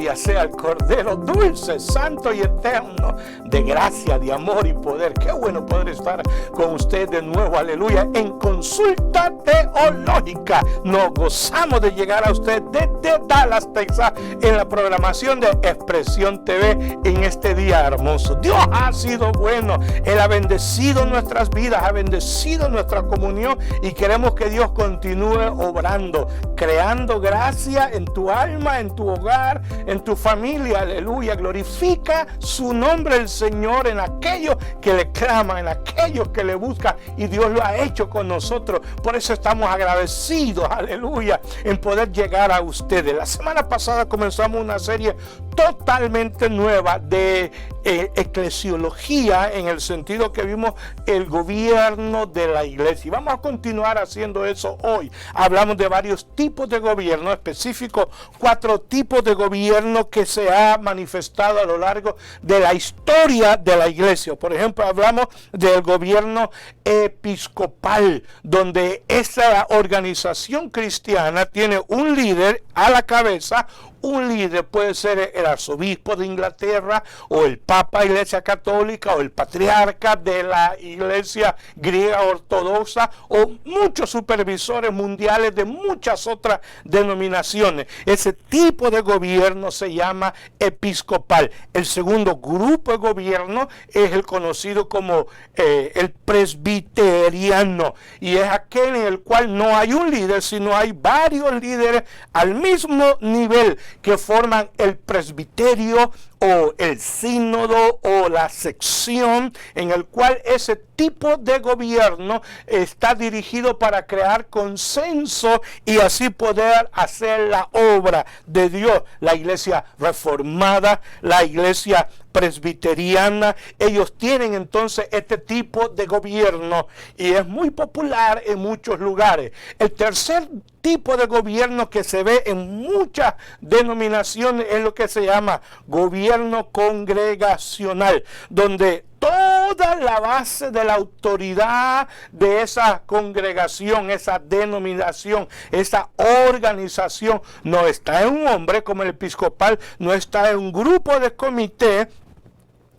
Gloria sea al Cordero dulce, santo y eterno, de gracia, de amor y poder. Qué bueno poder estar con usted de nuevo, aleluya, en Consulta Teológica. Nos gozamos de llegar a usted desde Dallas, Texas, en la programación de Expresión TV en este día hermoso. Dios ha sido bueno, Él ha bendecido nuestras vidas, ha bendecido nuestra comunión y queremos que Dios continúe obrando, creando gracia en tu alma, en tu hogar, en tu familia, aleluya. Glorifica su nombre el Señor en aquellos que le claman, en aquellos que le buscan, y Dios lo ha hecho con nosotros. Por eso estamos agradecidos, aleluya, en poder llegar a ustedes. La semana pasada comenzamos una serie totalmente nueva de eclesiología, en el sentido que vimos el gobierno de la iglesia, y vamos a continuar haciendo eso hoy. Hablamos de varios tipos de gobierno específicos, 4 tipos de gobierno que se ha manifestado a lo largo de la historia de la iglesia. Por ejemplo, hablamos del gobierno episcopal, donde esa organización cristiana tiene un líder a la cabeza. Un líder puede ser el arzobispo de Inglaterra, o el papa de la Iglesia Católica, o el patriarca de la Iglesia griega ortodoxa, o muchos supervisores mundiales de muchas otras denominaciones. Ese tipo de gobierno se llama episcopal. El segundo grupo de gobierno es el conocido como el presbiteriano, y es aquel en el cual no hay un líder, sino hay varios líderes al mismo nivel que forman el presbiterio o el sínodo o la sección, en el cual ese tipo de gobierno está dirigido para crear consenso y así poder hacer la obra de Dios. La iglesia reformada, la iglesia presbiteriana, ellos tienen entonces este tipo de gobierno y es muy popular en muchos lugares. El tercer tipo de gobierno que se ve en muchas denominaciones es lo que se llama gobierno congregacional, donde toda la base de la autoridad de esa congregación, esa denominación, esa organización, no está en un hombre como el episcopal, no está en un grupo de comité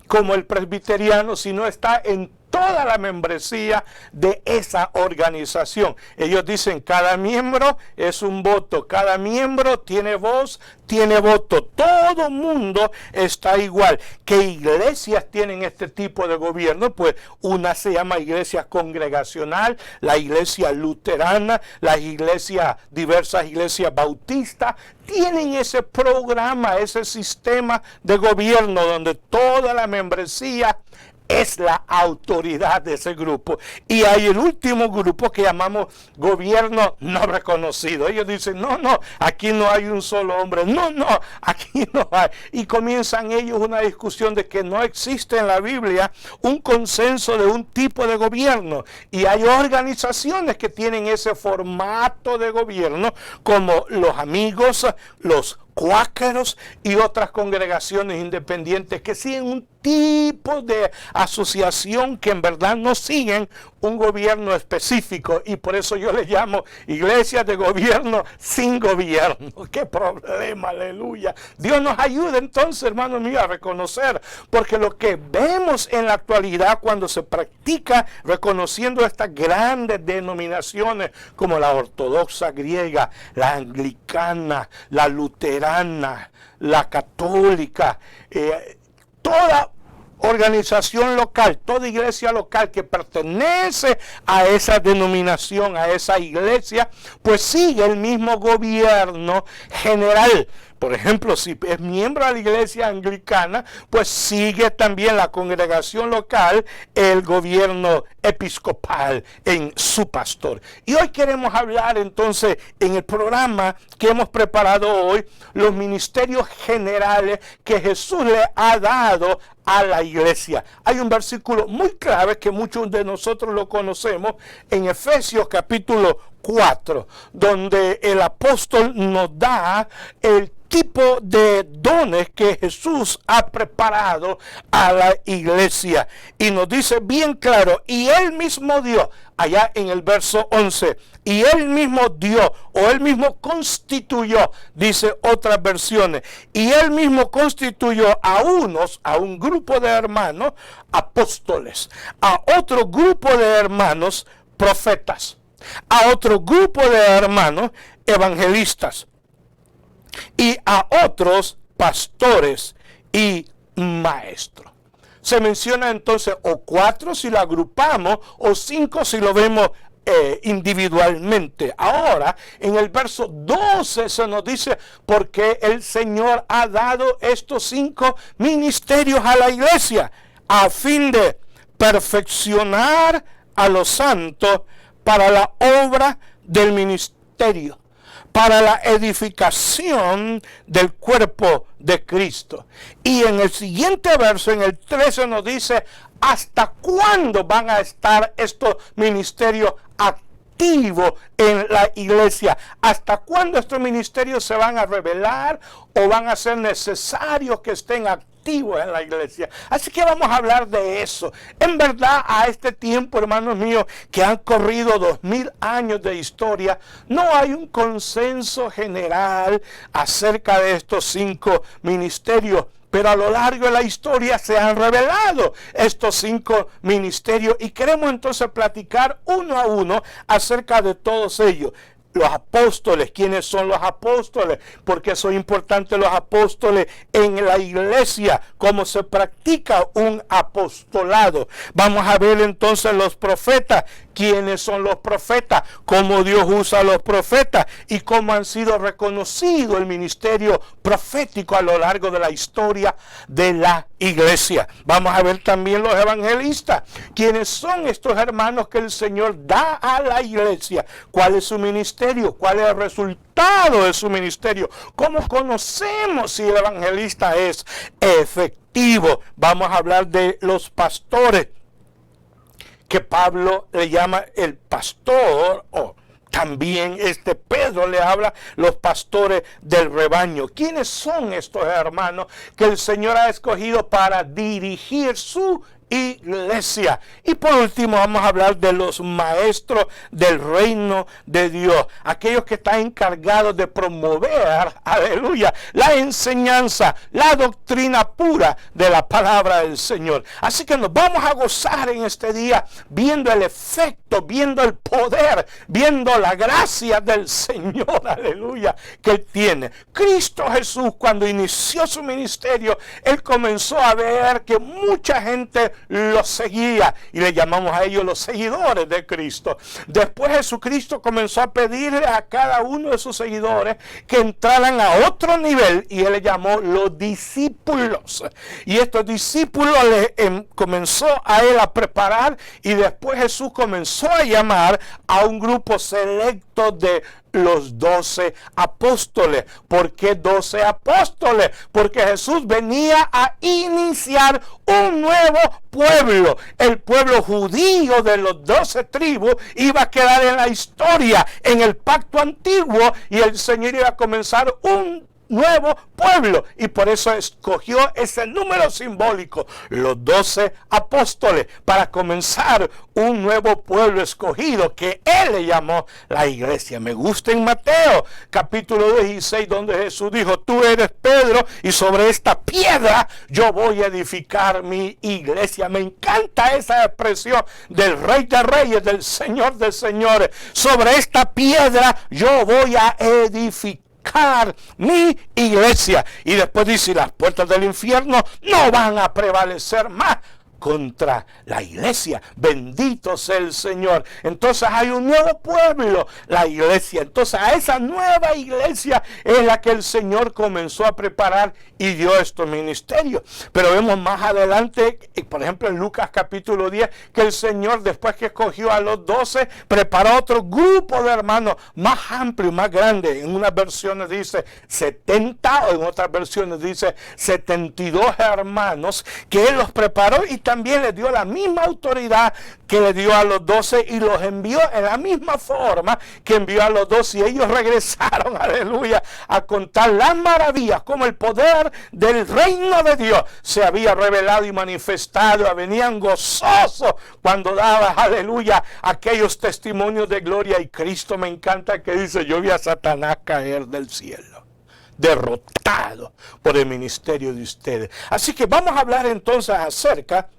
como el presbiteriano, sino está en toda la membresía de esa organización. Ellos dicen, cada miembro es un voto, cada miembro tiene voz, tiene voto, todo mundo está igual. ¿Qué iglesias tienen este tipo de gobierno? Pues una se llama iglesia congregacional, la iglesia luterana, las iglesias, diversas iglesias bautistas, tienen ese programa, ese sistema de gobierno donde toda la membresía es la autoridad de ese grupo. Y hay el último grupo que llamamos gobierno no reconocido. Ellos dicen, no, aquí no hay un solo hombre, no, aquí no hay. Y comienzan ellos una discusión de que no existe en la Biblia un consenso de un tipo de gobierno. Y hay organizaciones que tienen ese formato de gobierno, como los amigos, los cuáqueros y otras congregaciones independientes que siguen un tipo de asociación que en verdad no siguen un gobierno específico, y por eso yo les llamo iglesias de gobierno sin gobierno. ¡Qué problema! ¡Aleluya! Dios nos ayude entonces, hermano mío, a reconocer, porque lo que vemos en la actualidad cuando se practica reconociendo estas grandes denominaciones como la ortodoxa griega, la anglicana, la luterana, la católica, toda organización local, toda iglesia local que pertenece a esa denominación, a esa iglesia, pues sigue el mismo gobierno general. Por ejemplo, si es miembro de la iglesia anglicana, pues sigue también la congregación local el gobierno episcopal en su pastor. Y hoy queremos hablar entonces en el programa que hemos preparado hoy, los ministerios generales que Jesús le ha dado a la iglesia. Hay un versículo muy clave que muchos de nosotros lo conocemos en Efesios capítulo 4, donde el apóstol nos da el tipo de dones que Jesús ha preparado a la iglesia. Y nos dice bien claro, y Él mismo dio, allá en el verso 11, y Él mismo dio, o Él mismo constituyó, dice otras versiones, y Él mismo constituyó a un grupo de hermanos, apóstoles, a otro grupo de hermanos, profetas, a otro grupo de hermanos, evangelistas, y a otros pastores y maestros. Se menciona entonces o 4 si lo agrupamos, o 5 si lo vemos individualmente. Ahora, en el verso 12 se nos dice, porque el Señor ha dado estos 5 ministerios a la iglesia, a fin de perfeccionar a los santos para la obra del ministerio, para la edificación del cuerpo de Cristo. Y en el siguiente verso, en el 13, nos dice, ¿hasta cuándo van a estar estos ministerios activos en la iglesia? ¿Hasta cuándo estos ministerios se van a revelar o van a ser necesarios que estén activos en la iglesia? Así que vamos a hablar de eso. En verdad, a este tiempo, hermanos míos, que han corrido 2000 años de historia, no hay un consenso general acerca de estos 5 ministerios. Pero a lo largo de la historia se han revelado estos 5 ministerios y queremos entonces platicar uno a uno acerca de todos ellos. Los apóstoles, ¿quiénes son los apóstoles? Porque son importantes los apóstoles en la iglesia, cómo se practica un apostolado. Vamos a ver entonces los profetas, ¿quiénes son los profetas? Cómo Dios usa a los profetas y cómo han sido reconocido el ministerio profético a lo largo de la historia de la iglesia. Vamos a ver también los evangelistas, ¿quiénes son estos hermanos que el Señor da a la iglesia? ¿Cuál es su ministerio? ¿Cuál es el resultado de su ministerio? ¿Cómo conocemos si el evangelista es efectivo? Vamos a hablar de los pastores, que Pablo le llama el pastor, o también Pedro le habla los pastores del rebaño. ¿Quiénes son estos hermanos que el Señor ha escogido para dirigir su iglesia? Y por último vamos a hablar de los maestros del reino de Dios, aquellos que están encargados de promover, aleluya, la enseñanza, la doctrina pura de la palabra del Señor. Así que nos vamos a gozar en este día viendo el efecto, viendo el poder, viendo la gracia del Señor, aleluya, que Él tiene. Cristo Jesús, cuando inició su ministerio, Él comenzó a ver que mucha gente lo seguía y le llamamos a ellos los seguidores de Cristo. Después Jesucristo comenzó a pedirle a cada uno de sus seguidores que entraran a otro nivel y Él le llamó los discípulos. Y estos discípulos comenzó a Él a preparar y después Jesús comenzó a llamar a un grupo selecto de los 12 apóstoles. ¿Por qué 12 apóstoles? Porque Jesús venía a iniciar un nuevo pueblo. El pueblo judío de los 12 tribus iba a quedar en la historia, en el pacto antiguo, y el Señor iba a comenzar un nuevo pueblo, y por eso escogió ese número simbólico, los 12 apóstoles, para comenzar un nuevo pueblo escogido que Él le llamó la iglesia. Me gusta en Mateo capítulo 16 donde Jesús dijo: tú eres Pedro y sobre esta piedra yo voy a edificar mi iglesia. Me encanta esa expresión del Rey de Reyes, del Señor de Señores. Sobre esta piedra yo voy a edificar mi iglesia. Y después dice: las puertas del infierno no van a prevalecer más contra la iglesia. Bendito sea el Señor. Entonces hay un nuevo pueblo, la iglesia. Entonces a esa nueva iglesia es la que el Señor comenzó a preparar y dio estos ministerios. Pero vemos más adelante, por ejemplo en Lucas capítulo 10, que el Señor, después que escogió a los 12, preparó otro grupo de hermanos más amplio, más grande. En unas versiones dice 70, o en otras versiones dice 72 hermanos que Él los preparó y también les dio la misma autoridad que le dio a los 12 y los envió en la misma forma que envió a los 12, y ellos regresaron, aleluya, a contar las maravillas, como el poder del reino de Dios se había revelado y manifestado. Venían gozosos cuando daba, aleluya, aquellos testimonios de gloria. Y Cristo, me encanta que dice: yo vi a Satanás caer del cielo, derrotado por el ministerio de ustedes. Así que vamos a hablar entonces acerca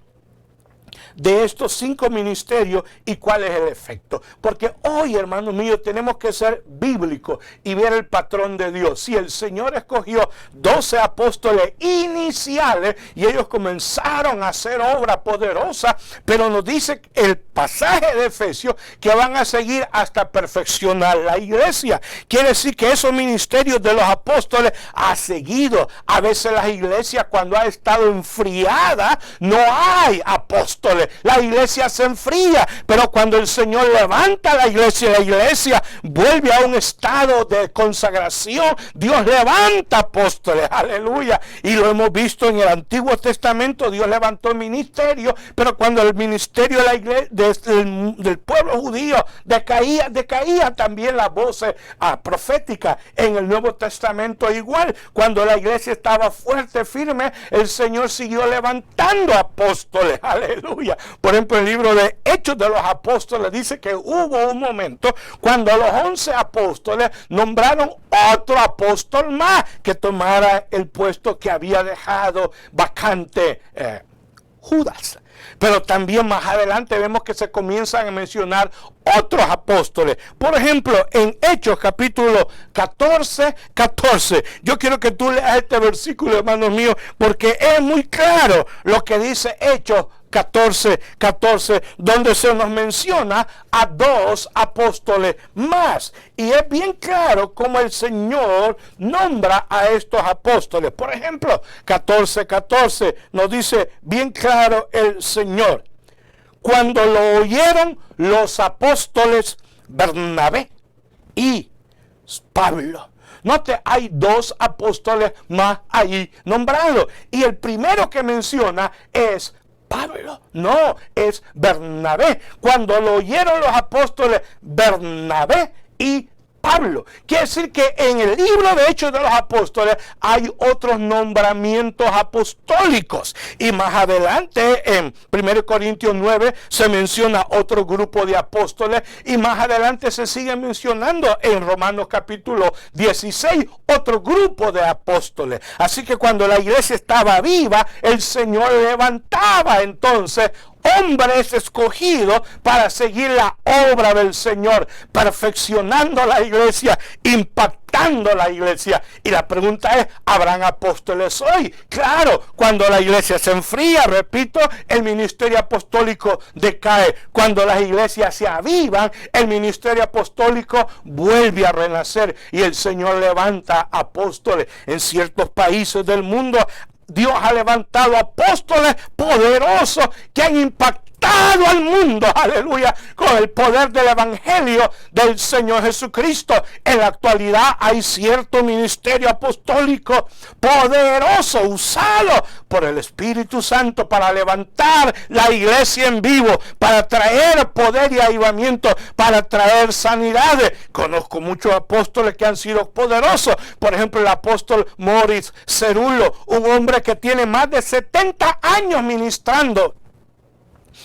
de estos 5 ministerios y cuál es el efecto. Porque hoy, hermanos míos, tenemos que ser bíblicos y ver el patrón de Dios. Si el Señor escogió 12 apóstoles iniciales y ellos comenzaron a hacer obra poderosa, pero nos dice el pasaje de Efesios que van a seguir hasta perfeccionar la iglesia. Quiere decir que esos ministerios de los apóstoles ha seguido. A veces las iglesias, cuando ha estado enfriada, no hay apóstoles. La iglesia se enfría, pero cuando el Señor levanta la iglesia vuelve a un estado de consagración. Dios levanta apóstoles, aleluya, y lo hemos visto en el Antiguo Testamento. Dios levantó el ministerio, pero cuando el ministerio de la iglesia, del pueblo judío decaía también la voz profética. En el Nuevo Testamento igual, cuando la iglesia estaba fuerte, firme, el Señor siguió levantando apóstoles, aleluya. Por ejemplo, el libro de Hechos de los Apóstoles dice que hubo un momento cuando los 11 apóstoles nombraron otro apóstol más que tomara el puesto que había dejado vacante Judas. Pero también más adelante vemos que se comienzan a mencionar otros apóstoles. Por ejemplo, en Hechos capítulo 14. Yo quiero que tú leas este versículo, hermanos míos, porque es muy claro lo que dice Hechos 14, donde se nos menciona a 2 apóstoles más. Y es bien claro cómo el Señor nombra a estos apóstoles. Por ejemplo, 14 nos dice bien claro el Señor: cuando lo oyeron los apóstoles Bernabé y Pablo. Note, hay 2 apóstoles más ahí nombrados. Y el primero que menciona es Pablo, no, es Bernabé. Cuando lo oyeron los apóstoles Bernabé y Pablo. Quiere decir que en el libro de Hechos de los Apóstoles hay otros nombramientos apostólicos. Y más adelante en 1 Corintios 9 se menciona otro grupo de apóstoles. Y más adelante se sigue mencionando en Romanos capítulo 16 otro grupo de apóstoles. Así que cuando la iglesia estaba viva, el Señor levantaba entonces hombres escogidos para seguir la obra del Señor, perfeccionando la iglesia, impactando la iglesia. Y la pregunta es: ¿habrán apóstoles hoy? Claro, cuando la iglesia se enfría, repito, el ministerio apostólico decae. Cuando las iglesias se avivan, el ministerio apostólico vuelve a renacer y el Señor levanta apóstoles. En ciertos países del mundo Dios ha levantado apóstoles poderosos que han impactado al mundo, aleluya, con el poder del evangelio del Señor Jesucristo. En la actualidad hay cierto ministerio apostólico poderoso, usado por el Espíritu Santo para levantar la iglesia en vivo, para traer poder y avivamiento, para traer sanidades. Conozco muchos apóstoles que han sido poderosos. Por ejemplo, el apóstol Maurice Cerulo, un hombre que tiene más de 70 años ministrando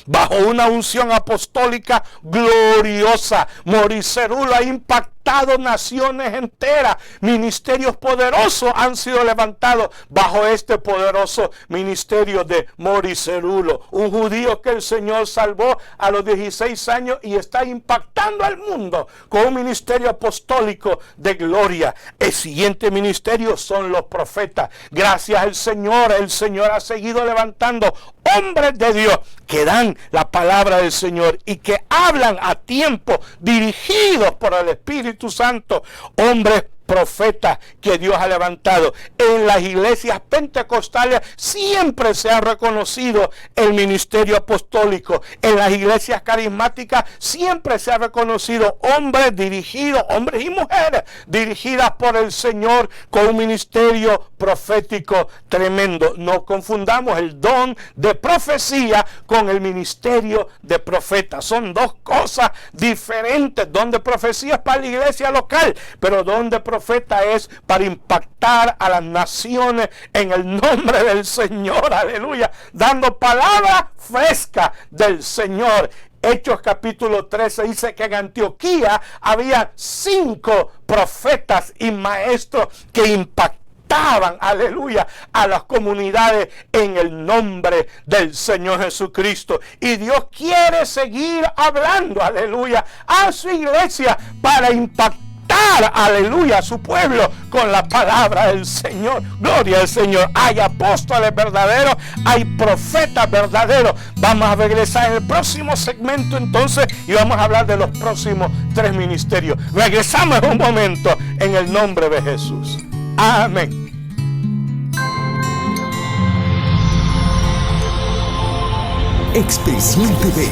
bajo una unción apostólica gloriosa. Maurice Cerulo ha impactado naciones enteras. Ministerios poderosos han sido levantados bajo este poderoso ministerio de Maurice Cerulo, un judío que el Señor salvó a los 16 años y está impactando al mundo con un ministerio apostólico de gloria. El siguiente ministerio son los profetas. Gracias al Señor, el Señor ha seguido levantando hombres de Dios que dan la palabra del Señor y que hablan a tiempo, dirigidos por el Espíritu Santo. Hombres profetas que Dios ha levantado. En las iglesias pentecostales siempre se ha reconocido el ministerio apostólico. En las iglesias carismáticas siempre se ha reconocido hombres dirigidos, hombres y mujeres dirigidas por el Señor con un ministerio profético tremendo. No confundamos el don de profecía con el ministerio de profeta. Son dos cosas diferentes. Don de profecía es para la iglesia local, pero don de profeta es para impactar a las naciones en el nombre del Señor, aleluya, dando palabra fresca del Señor. Hechos capítulo 13 dice que en Antioquía había 5 profetas y maestros que impactaban, aleluya, a las comunidades en el nombre del Señor Jesucristo. Y Dios quiere seguir hablando, aleluya, a su iglesia para impactar, aleluya, a su pueblo con la palabra del Señor. Gloria al Señor. Hay apóstoles verdaderos, hay profetas verdaderos. Vamos a regresar en el próximo segmento entonces y vamos a hablar de los próximos 3 ministerios. Regresamos en un momento en el nombre de Jesús. Amén. Expresión TV.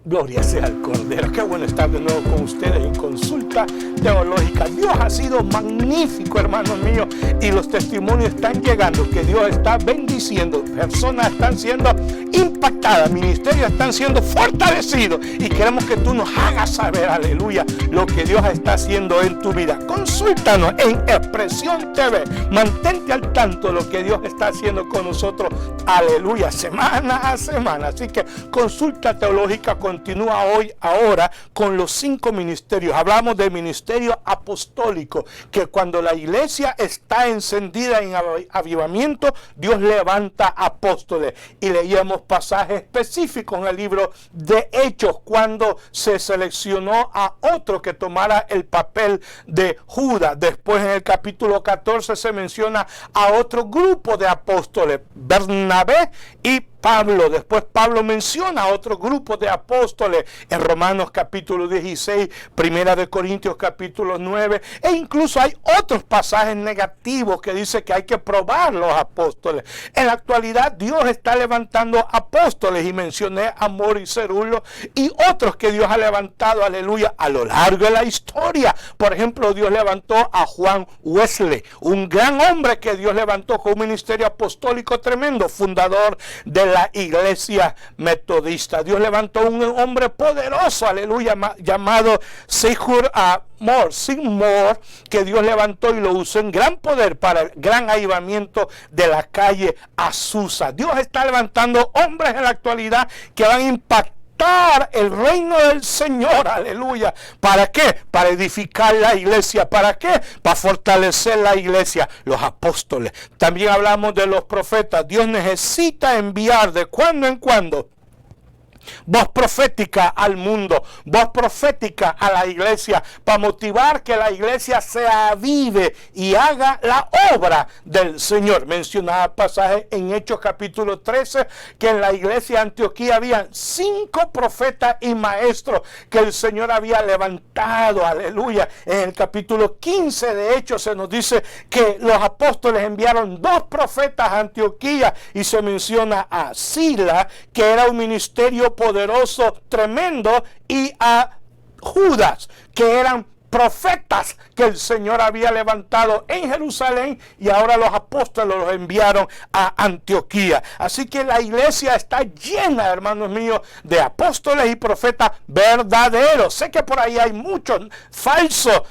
Gloria sea al Cordero. Qué bueno estar de nuevo con ustedes en Consulta Teológica. Dios ha sido magnífico, hermanos míos, y los testimonios están llegando, que Dios está bendiciendo. Personas están siendo impactadas, ministerios están siendo fortalecidos, y queremos que tú nos hagas saber, aleluya, lo que Dios está haciendo en tu vida. Consúltanos en Expresión TV. Mantente al tanto de lo que Dios está haciendo con nosotros, aleluya, semana a semana. Así que Consulta Teológica continúa ahora con los 5 ministerios. Hablamos del ministerio apostólico, que cuando la iglesia está encendida en avivamiento, Dios levanta apóstoles. Y leíamos pasajes específicos en el libro de Hechos, cuando se seleccionó a otro que tomara el papel de Judas. Después en el capítulo 14 se menciona a otro grupo de apóstoles, Bernabé y Pablo. Después Pablo menciona a otro grupo de apóstoles en Romanos capítulo 16, Primera de Corintios capítulo 9, e incluso hay otros pasajes negativos que dice que hay que probar los apóstoles. En la actualidad Dios está levantando apóstoles, y mencioné a Mori Cerulo y otros que Dios ha levantado, aleluya, a lo largo de la historia. Por ejemplo, Dios levantó a Juan Wesley, un gran hombre que Dios levantó con un ministerio apostólico tremendo, fundador de la iglesia metodista. Dios levantó un hombre poderoso, aleluya, llamado Seymour Moore, que Dios levantó y lo usó en gran poder para el gran avivamiento de la calle Azusa. Dios está levantando hombres en la actualidad que van a impactar el reino del Señor, aleluya. ¿Para qué? Para edificar la iglesia. ¿Para qué? Para fortalecer la iglesia. Los apóstoles. También hablamos de los profetas. Dios necesita enviar de cuando en cuando voz profética al mundo, voz profética a la iglesia, para motivar que la iglesia se avive y haga la obra del Señor. Mencionaba pasaje en Hechos capítulo 13, que en la iglesia de Antioquía había 5 profetas y maestros que el Señor había levantado, aleluya. En el capítulo 15 de Hechos se nos dice que los apóstoles enviaron 2 profetas a Antioquía, y se menciona a Sila, que era un ministerio poderoso, tremendo, y a Judas, que eran profetas que el Señor había levantado en Jerusalén, y ahora los apóstoles los enviaron a Antioquía. Así que la iglesia está llena, hermanos míos, de apóstoles y profetas verdaderos. Sé que por ahí hay muchos falsos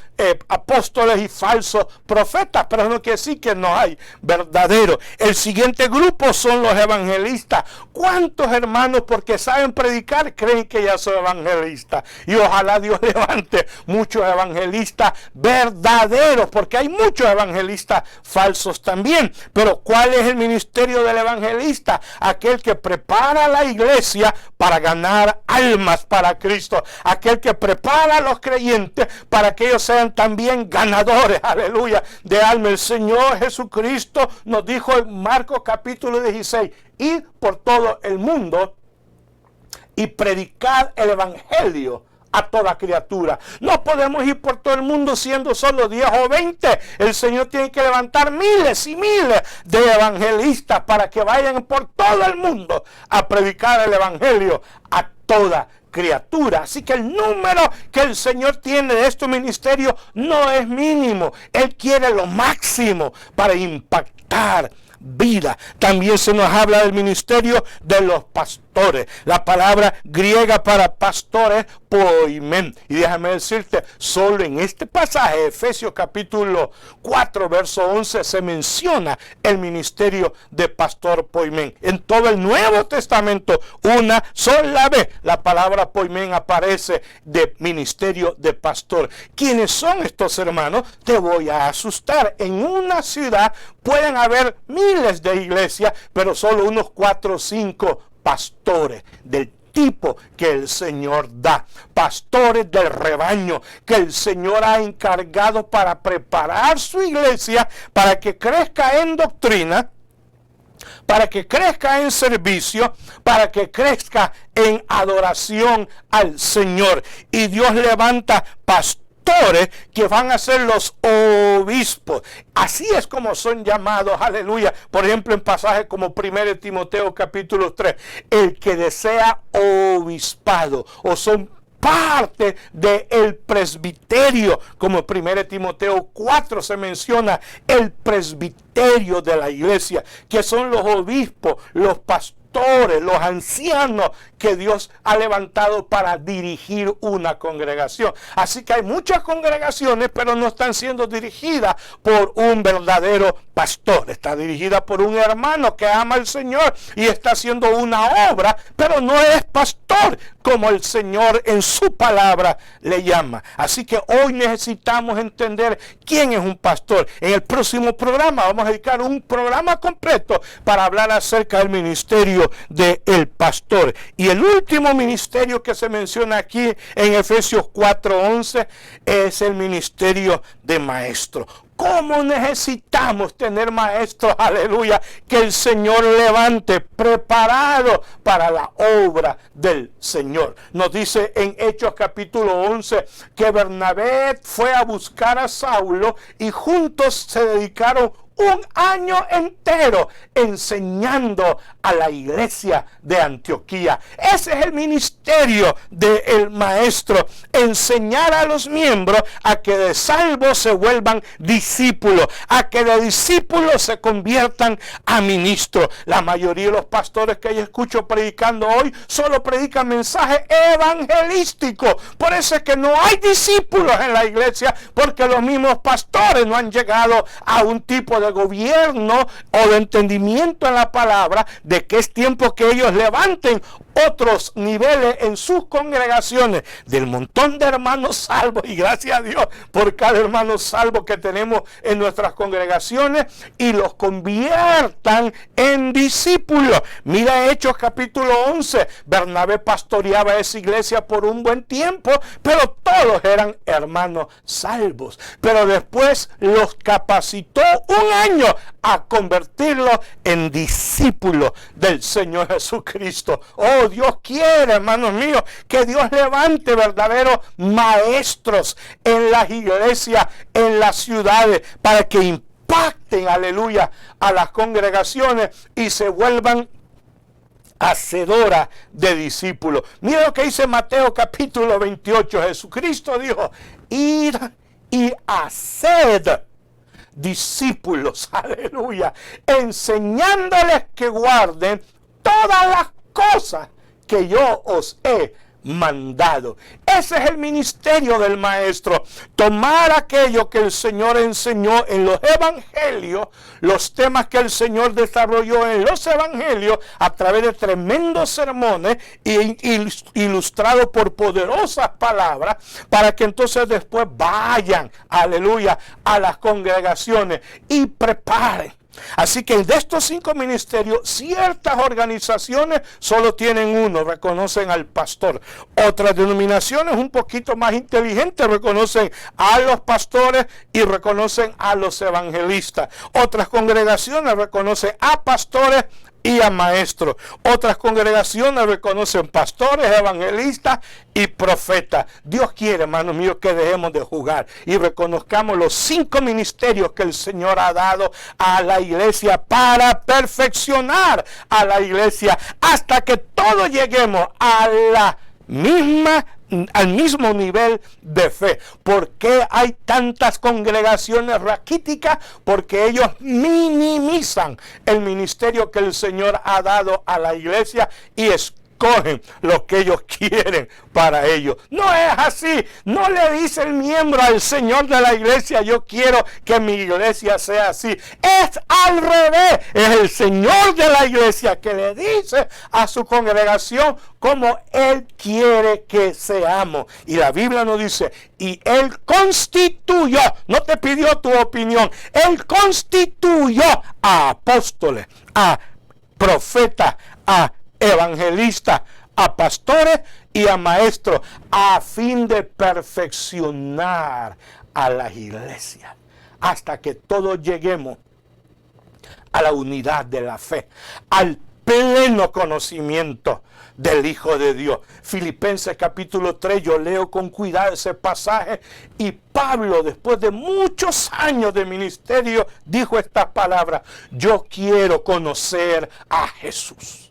apóstoles y falsos profetas, pero no quiere decir que no hay verdaderos. El siguiente grupo son los evangelistas. ¿Cuántos hermanos, porque saben predicar, creen que ya son evangelistas? Y ojalá Dios levante muchos evangelistas verdaderos, porque hay muchos evangelistas falsos también. Pero ¿cuál es el ministerio del evangelista? Aquel que prepara la iglesia para ganar almas para Cristo, aquel que prepara a los creyentes para que ellos sean también ganadores, aleluya, de alma. El Señor Jesucristo nos dijo en Marcos capítulo 16, id por todo el mundo y predicad el evangelio a toda criatura. No podemos ir por todo el mundo siendo solo 10 o 20. El Señor tiene que levantar miles y miles de evangelistas para que vayan por todo el mundo a predicar el evangelio a toda criatura. Así que el número que el Señor tiene de este ministerio no es mínimo. Él quiere lo máximo para impactar vida. También se nos habla del ministerio de los pastores. La palabra griega para pastores, poimen. Y déjame decirte, solo en este pasaje, Efesios capítulo 4, verso 11, se menciona el ministerio de pastor poimen. En todo el Nuevo Testamento, una sola vez, la palabra poimen aparece de ministerio de pastor. ¿Quiénes son estos hermanos? Te voy a asustar. En una ciudad pueden haber miles de iglesias, pero solo unos 4 o 5 pastores del tipo que el Señor da, pastores del rebaño que el Señor ha encargado para preparar su iglesia para que crezca en doctrina, para que crezca en servicio, para que crezca en adoración al Señor. Y Dios levanta pastores que van a ser los obispos. Así es como son llamados, aleluya. Por ejemplo, en pasajes como 1 Timoteo capítulo 3, el que desea obispado, o son parte del presbiterio, como 1 Timoteo 4 se menciona el presbiterio de la iglesia, que son los obispos, los pastores, los ancianos que Dios ha levantado para dirigir una congregación. Así que hay muchas congregaciones, pero no están siendo dirigidas por un verdadero pastor. Está dirigida por un hermano que ama al Señor y está haciendo una obra, pero no es pastor como el Señor en su palabra le llama. Así que hoy necesitamos entender quién es un pastor. En el próximo programa vamos a dedicar un programa completo para hablar acerca del ministerio del pastor. Y el último ministerio que se menciona aquí en Efesios 4:11 es el ministerio de maestro. ¿Cómo necesitamos tener maestros, aleluya, que el Señor levante preparado para la obra del Señor? Nos dice en Hechos capítulo 11 que Bernabé fue a buscar a Saulo y juntos se dedicaron un año entero enseñando a la iglesia de Antioquía. Ese es el ministerio del maestro, enseñar a los miembros a que de salvos se vuelvan discípulos, a que de discípulos se conviertan a ministros. La mayoría de los pastores que yo escucho predicando hoy solo predican mensajes evangelísticos. Por eso es que no hay discípulos en la iglesia, porque los mismos pastores no han llegado a un tipo de gobierno o de entendimiento en la palabra de que es tiempo que ellos levanten otros niveles en sus congregaciones. Del montón de hermanos salvos, y gracias a Dios por cada hermano salvo que tenemos en nuestras congregaciones, y los conviertan en discípulos. Mira Hechos capítulo 11, Bernabé pastoreaba esa iglesia por un buen tiempo, pero todos eran hermanos salvos. Pero después los capacitó un año a convertirlos en discípulos del Señor Jesucristo. Oh, Dios quiere, hermanos míos, que Dios levante verdaderos maestros en las iglesias, en las ciudades, para que impacten, aleluya, a las congregaciones y se vuelvan hacedora de discípulos. Mira lo que dice Mateo capítulo 28. Jesucristo dijo: id y haced discípulos, aleluya, enseñándoles que guarden todas las cosas que yo os he mandado. Ese es el ministerio del maestro: tomar aquello que el Señor enseñó en los evangelios, los temas que el Señor desarrolló en los evangelios a través de tremendos sermones ilustrados por poderosas palabras, para que entonces después vayan, aleluya, a las congregaciones y preparen. Así que de estos 5 ministerios, ciertas organizaciones solo tienen uno, reconocen al pastor. Otras denominaciones un poquito más inteligentes reconocen a los pastores y reconocen a los evangelistas. Otras congregaciones reconocen a pastores y a maestros. Otras congregaciones reconocen pastores, evangelistas y profetas. Dios quiere, hermanos míos, que dejemos de jugar y reconozcamos los 5 ministerios que el Señor ha dado a la iglesia para perfeccionar a la iglesia hasta que todos lleguemos al mismo nivel de fe. ¿Por qué hay tantas congregaciones raquíticas? Porque ellos minimizan el ministerio que el Señor ha dado a la iglesia y escogen lo que ellos quieren para ellos. No es así. No le dice el miembro al Señor de la iglesia: yo quiero que mi iglesia sea así. Es al revés. Es el Señor de la iglesia que le dice a su congregación como Él quiere que seamos. Y la Biblia nos dice: y Él constituyó, no te pidió tu opinión, Él constituyó a apóstoles, a profetas, a evangelistas, a pastores y a maestros, a fin de perfeccionar a las iglesias, hasta que todos lleguemos a la unidad de la fe, al pleno conocimiento del Hijo de Dios. Filipenses capítulo 3, yo leo con cuidado ese pasaje, y Pablo, después de muchos años de ministerio, dijo estas palabras: yo quiero conocer a Jesús.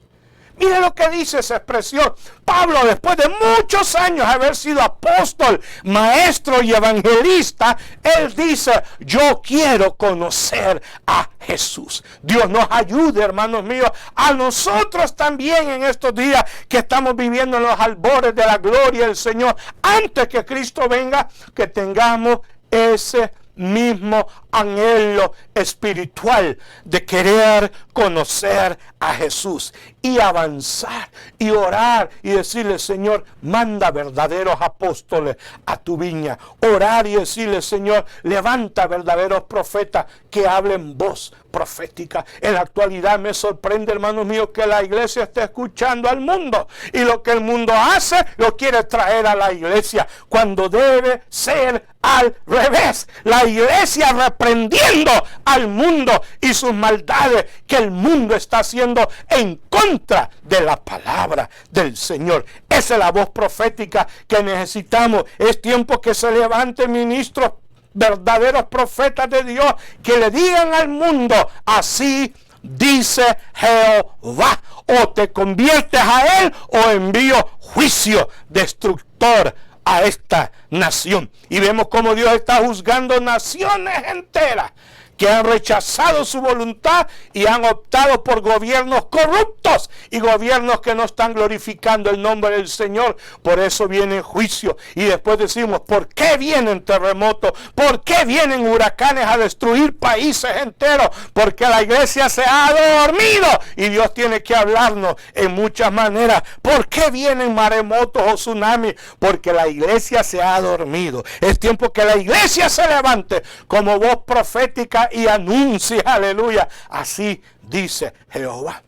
Mire lo que dice esa expresión. Pablo, después de muchos años de haber sido apóstol, maestro y evangelista, él dice: yo quiero conocer a Jesús. Dios nos ayude, hermanos míos, a nosotros también en estos días que estamos viviendo en los albores de la gloria del Señor, antes que Cristo venga, que tengamos ese mismo anhelo espiritual de querer conocer a Jesús y avanzar y orar y decirle: Señor, manda verdaderos apóstoles a tu viña. Orar y decirle: Señor, levanta verdaderos profetas que hablen voz profética. En la actualidad me sorprende, hermanos míos, que la iglesia esté escuchando al mundo, y lo que el mundo hace lo quiere traer a la iglesia, cuando debe ser al revés. La iglesia reprendiendo al mundo y sus maldades que el mundo está haciendo en contra de la palabra del Señor. Esa es la voz profética que necesitamos. Es tiempo que se levanten ministros, verdaderos profetas de Dios, que le digan al mundo: así dice Jehová, o te conviertes a Él o envío juicio destructor a esta nación. Y vemos cómo Dios está juzgando naciones enteras que han rechazado su voluntad y han optado por gobiernos corruptos y gobiernos que no están glorificando el nombre del Señor. Por eso viene juicio. Y después decimos: ¿por qué vienen terremotos? ¿Por qué vienen huracanes a destruir países enteros? Porque la iglesia se ha dormido, y Dios tiene que hablarnos en muchas maneras. ¿Por qué vienen maremotos o tsunamis? Porque la iglesia se ha dormido. Es tiempo que la iglesia se levante como voz profética y anuncie: aleluya, así dice Jehová.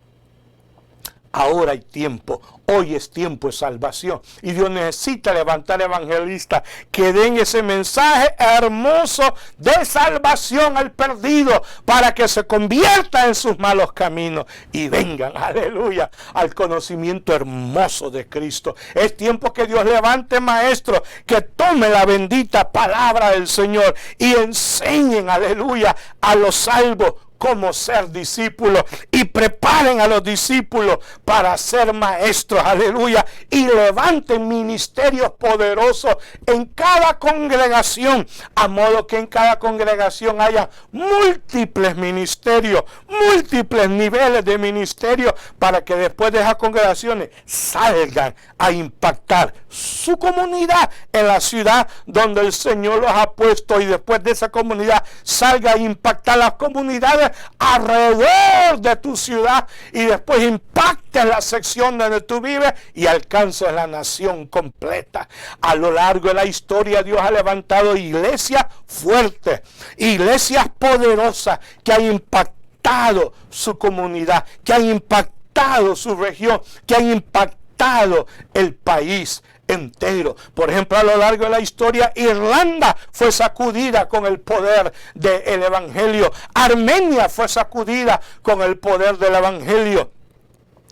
Ahora hay tiempo, hoy es tiempo de salvación, y Dios necesita levantar evangelistas que den ese mensaje hermoso de salvación al perdido, para que se convierta en sus malos caminos y vengan, aleluya, al conocimiento hermoso de Cristo. Es tiempo que Dios levante maestros que tomen la bendita palabra del Señor y enseñen, aleluya, a los salvos cómo ser discípulos y preparen a los discípulos para ser maestros, aleluya, y levanten ministerios poderosos en cada congregación, a modo que en cada congregación haya múltiples ministerios, múltiples niveles de ministerio, para que después de esas congregaciones salgan a impactar su comunidad en la ciudad donde el Señor los ha puesto, y después de esa comunidad salga a impactar las comunidades alrededor de tu ciudad, y después impacte la sección donde tú vives y alcances la nación completa. A lo largo de la historia Dios ha levantado iglesias fuertes, iglesias poderosas que han impactado su comunidad, que han impactado su región, que han impactado el país entero. Por ejemplo, a lo largo de la historia, Irlanda fue sacudida con el poder del evangelio. Armenia fue sacudida con el poder del evangelio.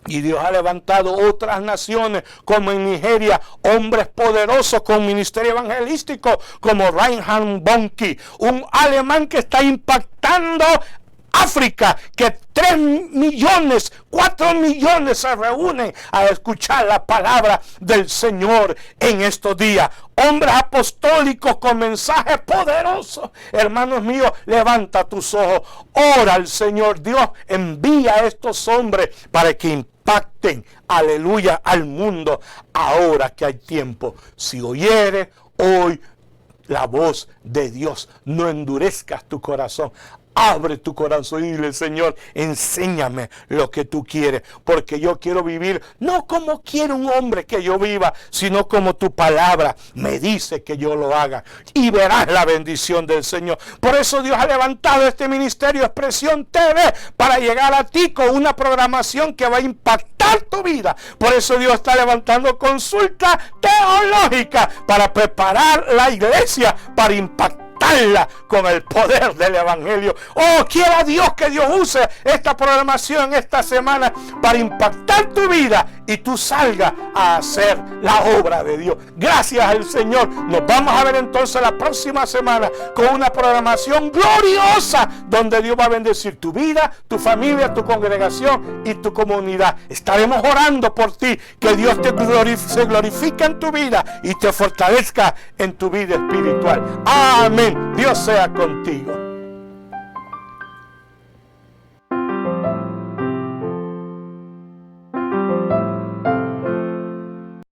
Y Dios ha levantado otras naciones, como en Nigeria, hombres poderosos con ministerio evangelístico, como Reinhard Bonnke, un alemán que está impactando África, que 3 millones, 4 millones se reúnen a escuchar la palabra del Señor en estos días. Hombres apostólicos con mensajes poderosos. Hermanos míos, levanta tus ojos, ora al Señor. Dios envía a estos hombres para que impacten, aleluya, al mundo ahora que hay tiempo. Si oyeres hoy la voz de Dios, no endurezcas tu corazón. Abre tu corazón y dile: Señor, enséñame lo que tú quieres, porque yo quiero vivir no como quiere un hombre que yo viva, sino como tu palabra me dice que yo lo haga, y verás la bendición del Señor. Por eso Dios ha levantado este ministerio Expresión TV para llegar a ti con una programación que va a impactar tu vida. Por eso Dios está levantando consulta teológica para preparar la iglesia para impactar con el poder del evangelio. Oh, quiera Dios que Dios use esta programación esta semana para impactar tu vida y tú salgas a hacer la obra de Dios. Gracias al Señor. Nos vamos a ver entonces la próxima semana con una programación gloriosa donde Dios va a bendecir tu vida, tu familia, tu congregación y tu comunidad. Estaremos orando por ti, que Dios se glorifique en tu vida y te fortalezca en tu vida espiritual. Amén. Dios sea contigo.